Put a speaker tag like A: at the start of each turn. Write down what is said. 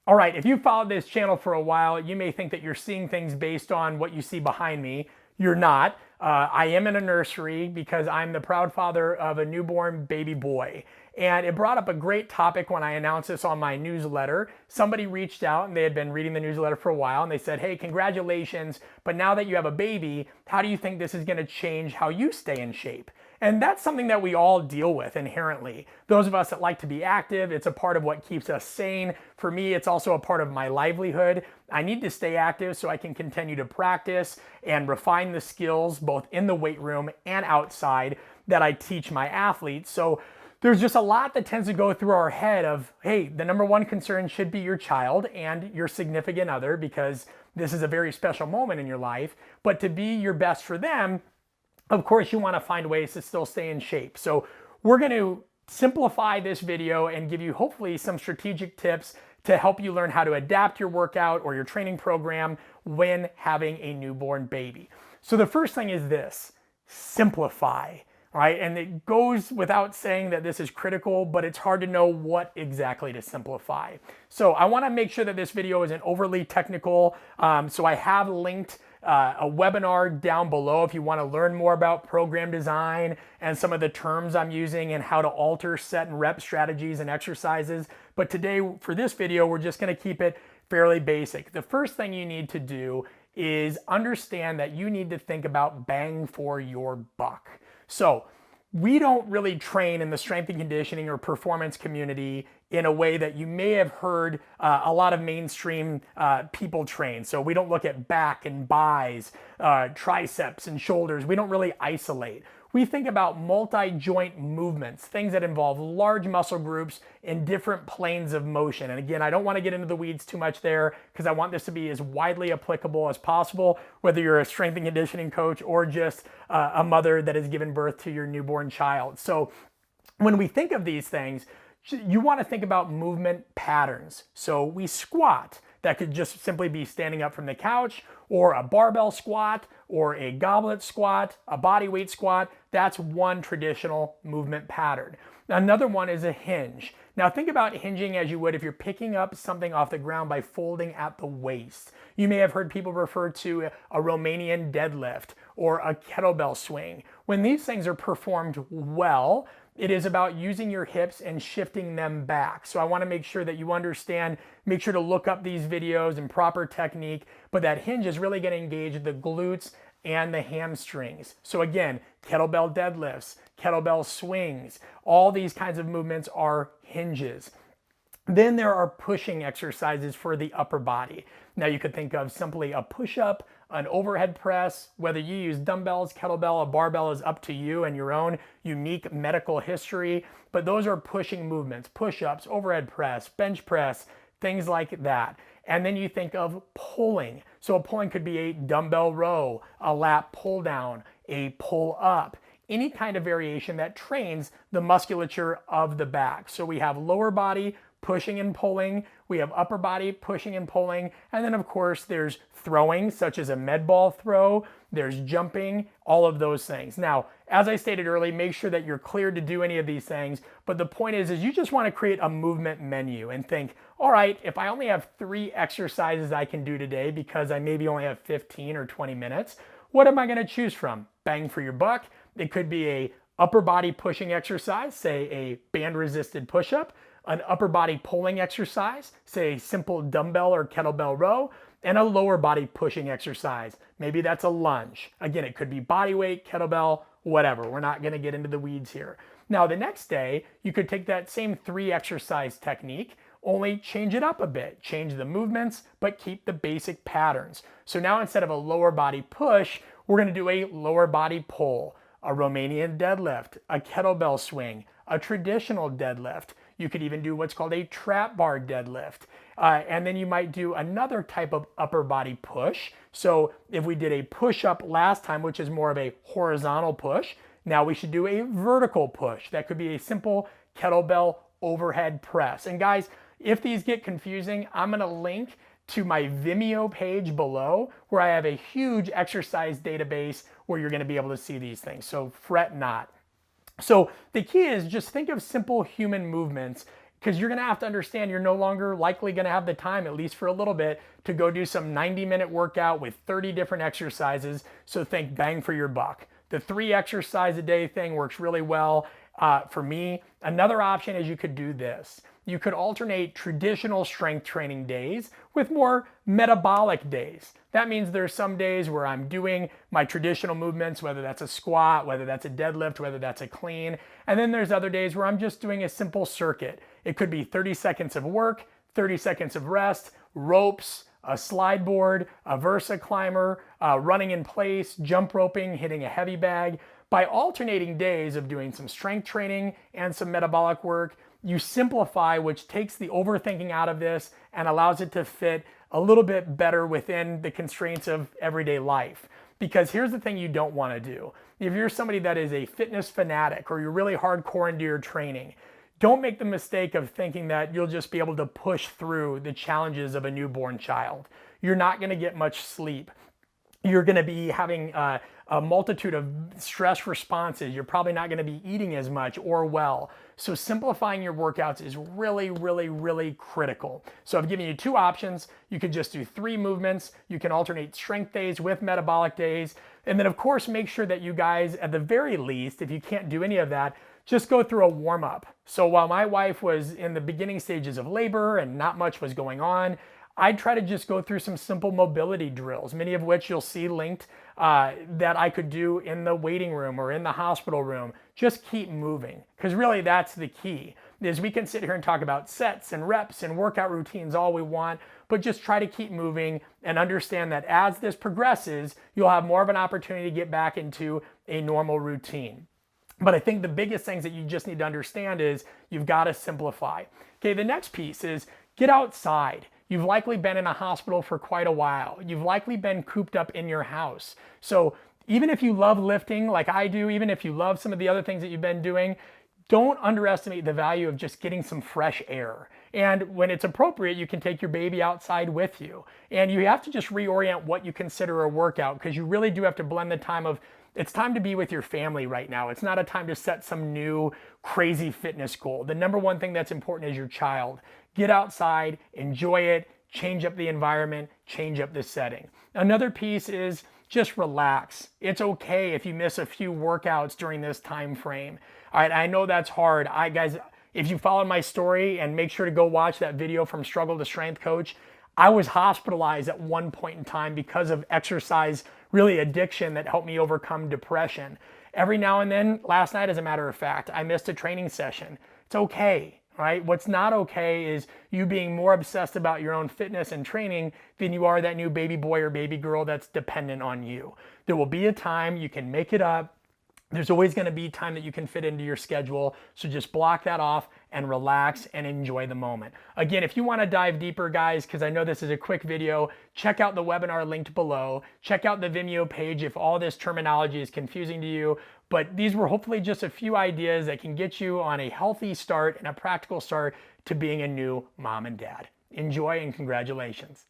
A: All right, if you've followed this channel for a while, you may think that you're seeing things based on what you see behind me. You're not. I am in a nursery because I'm the proud father of a newborn baby boy. And it brought up a great topic when I announced this on my newsletter. Somebody reached out and they had been reading the newsletter for a while and they said, hey, congratulations, but now that you have a baby, how do you think this is gonna change how you stay in shape? And that's something that we all deal with inherently. Those of us that like to be active, it's a part of what keeps us sane. For me, it's also a part of my livelihood. I need to stay active so I can continue to practice and refine the skills both in the weight room and outside that I teach my athletes. So there's just a lot that tends to go through our head of, hey, the number one concern should be your child and your significant other because this is a very special moment in your life. But to be your best for them, of course, you want to find ways to still stay in shape. So we're going to simplify this video and give you hopefully some strategic tips to help you learn how to adapt your workout or your training program when having a newborn baby. So the first thing is this: simplify. All right, and it goes without saying that this is critical, but it's hard to know what exactly to simplify. So I want to make sure that this video isn't overly technical. So I have linked a webinar down below if you want to learn more about program design and some of the terms I'm using and how to alter set and rep strategies and exercises. But today, for this video, we're just going to keep it fairly basic. The first thing you need to do is understand that you need to think about bang for your buck. So we don't really train in the strength and conditioning or performance community in a way that you may have heard a lot of mainstream people train. So we don't look at back and buys, triceps and shoulders. We don't really isolate. We think about multi-joint movements, things that involve large muscle groups in different planes of motion. And again, I don't want to get into the weeds too much there because I want this to be as widely applicable as possible, whether you're a strength and conditioning coach or just a mother that has given birth to your newborn child. So when we think of these things, you want to think about movement patterns. So we squat. That could just simply be standing up from the couch, or a barbell squat, or a goblet squat, a body weight squat. That's one traditional movement pattern. Another one is a hinge. Now think about hinging as you would if you're picking up something off the ground by folding at the waist. You may have heard people refer to a Romanian deadlift or a kettlebell swing. When these things are performed well, it is about using your hips and shifting them back. So I want to make sure that you understand, make sure to look up these videos and proper technique, but that hinge is really going to engage the glutes and the hamstrings. So again, kettlebell deadlifts, kettlebell swings, all these kinds of movements are hinges. Then there are pushing exercises for the upper body. Now you could think of simply a push-up, an overhead press, whether you use dumbbells, kettlebell, a barbell is up to you and your own unique medical history, but those are pushing movements, push-ups, overhead press, bench press, things like that. And then you think of pulling. So a pulling could be a dumbbell row, a lat pull down, a pull up, any kind of variation that trains the musculature of the back. So we have lower body pushing and pulling, we have upper body pushing and pulling, and then of course there's throwing, such as a med ball throw, there's jumping, all of those things. Now, as I stated earlier, make sure that you're cleared to do any of these things, but the point is you just want to create a movement menu and think, all right, if I only have 3 exercises I can do today because I maybe only have 15 or 20 minutes, what am I going to choose from? Bang for your buck. It could be a upper body pushing exercise, say a band resisted push-up, an upper body pulling exercise, say a simple dumbbell or kettlebell row, and a lower body pushing exercise. Maybe that's a lunge. Again, it could be body weight, kettlebell, whatever. We're not gonna get into the weeds here. Now, the next day, you could take that same 3 exercise technique, only change it up a bit, change the movements, but keep the basic patterns. So now instead of a lower body push, we're gonna do a lower body pull, a Romanian deadlift, a kettlebell swing, a traditional deadlift. You could even do what's called a trap bar deadlift. And then you might do another type of upper body push. So if we did a push up last time, which is more of a horizontal push, now we should do a vertical push. That could be a simple kettlebell overhead press. And guys, if these get confusing, I'm gonna link to my Vimeo page below where I have a huge exercise database where you're gonna be able to see these things. So fret not. So the key is just think of simple human movements because you're going to have to understand you're no longer likely going to have the time, at least for a little bit, to go do some 90-minute workout with 30 different exercises. So think bang for your buck. The 3 exercise a day thing works really well for me. Another option is you could do this. You could alternate traditional strength training days with more metabolic days. That means there's some days where I'm doing my traditional movements, whether that's a squat, whether that's a deadlift, whether that's a clean. And then there's other days where I'm just doing a simple circuit. It could be 30 seconds of work, 30 seconds of rest, ropes, a slide board, a Versa climber, running in place, jump roping, hitting a heavy bag. By alternating days of doing some strength training and some metabolic work, you simplify, which takes the overthinking out of this and allows it to fit a little bit better within the constraints of everyday life. Because here's the thing you don't want to do. If you're somebody that is a fitness fanatic or you're really hardcore into your training, don't make the mistake of thinking that you'll just be able to push through the challenges of a newborn child. You're not going to get much sleep. You're going to be having a multitude of stress responses. You're probably not going to be eating as much or well. So simplifying your workouts is really, really, really critical. So I've given you 2 options. You could just do 3 movements. You can alternate strength days with metabolic days. And then of course, make sure that you guys, at the very least, if you can't do any of that, just go through a warm-up. So while my wife was in the beginning stages of labor and not much was going on, I'd try to just go through some simple mobility drills, many of which you'll see linked that I could do in the waiting room or in the hospital room. Just keep moving, because really that's the key. Is we can sit here and talk about sets and reps and workout routines all we want, but just try to keep moving and understand that as this progresses, you'll have more of an opportunity to get back into a normal routine. But I think the biggest things that you just need to understand is you've got to simplify. Okay, the next piece is get outside. You've likely been in a hospital for quite a while. You've likely been cooped up in your house. So even if you love lifting like I do, even if you love some of the other things that you've been doing, don't underestimate the value of just getting some fresh air. And when it's appropriate, you can take your baby outside with you. And you have to just reorient what you consider a workout, because you really do have to blend the time of, it's time to be with your family right now. It's not a time to set some new crazy fitness goal. The number one thing that's important is your child. Get outside, enjoy it, change up the environment, change up the setting. Another piece is just relax. It's okay if you miss a few workouts during this time frame. All right, I know that's hard. Guys, if you followed my story, and make sure to go watch that video from Struggle to Strength Coach, I was hospitalized at one point in time because of exercise, really addiction that helped me overcome depression. Every now and then, last night as a matter of fact, I missed a training session. It's okay. Right? What's not okay is you being more obsessed about your own fitness and training than you are that new baby boy or baby girl that's dependent on you. There will be a time you can make it up. There's always going to be time that you can fit into your schedule. So just block that off and relax and enjoy the moment. Again, if you want to dive deeper, guys, because I know this is a quick video, check out the webinar linked below. Check out the Vimeo page if all this terminology is confusing to you. But these were hopefully just a few ideas that can get you on a healthy start and a practical start to being a new mom and dad. Enjoy and congratulations.